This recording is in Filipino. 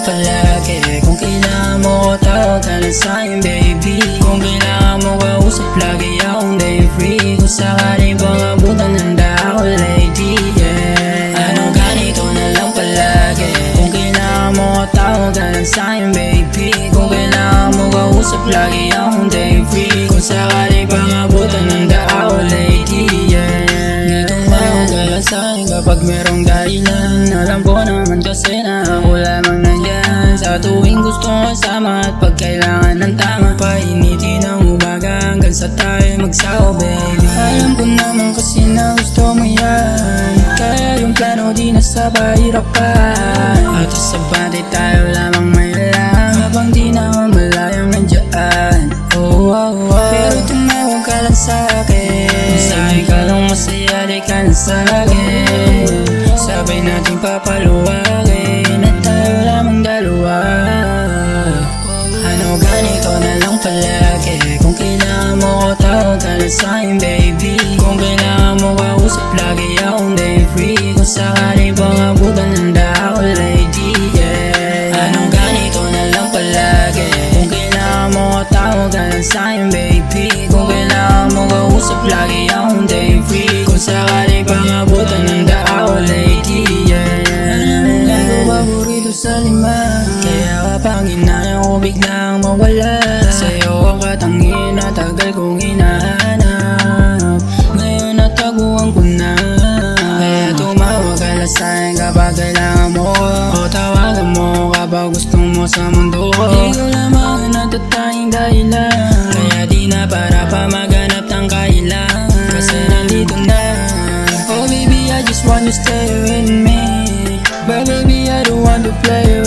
palagi. Kung kailangan mo ko, tawag ka lang sa'kin baby. Kung kailangan mo kausap, lagi akong day free. Kung sakaling bang abutan, handa ako lady, yeah. Anong ganito na lang palagi. Kung kailangan mo ko, tawag ka lang sa'kin baby. Kung kailangan mo kausap, lagi akong day free. Kung sakaling bang abutan, handa ako lady, yeah. Sa'kin kapag merong dahilan, alam ko naman kasi na ako lamang nandyan. Sa tuwing gusto ko kasama at pag kailangan ng tama, painitin ang umaga hanggang sa tayo magsawa baby. Alam ko naman kasi na gusto mo yan, kaya yung plano di na sa pahirapan. At sa bati tayo lamang may alam, habang di naman malayang nandyan. Oh, oh, oh. Pero tumawag ka lang sa'kin, sa'kin ka lang masaya, di ka na sa'kin. Sabay natin papaluwagin at tayo lamang dalawa. Ano ganito na lang palagi. Kung kailangan mo ko, tawag ka lang sa'kin baby. Kung kailangan mo kausap, lagi akong day free. Kung sakaling bang abutan, handa ako lady, yeah. Anong ganito na lang palagi. Kung kailangan mo ko, tawag ka lang sa'kin baby. Kung kailangan mo kausap, lagi akong day free. Kung sakaling bang abutan, handa ako lady, yeah. Alam mo ko paborito sa lima, kaya kapag inanay ko biglang mawala. Sa'yo ang katangin na tagal kong hinahanap, ngayon nataguan ko na. Kaya tumawag ka lang sa'kin kapag kailangan mo ko, o tawagan mo kapag gusto mo sa mundo ko. Ikaw lamang ang natatanging dahilan, kaya di na para pa maghanap ng kailangan, kasi nandito na. Oh baby, I just want you to stay with me, but baby I don't want to play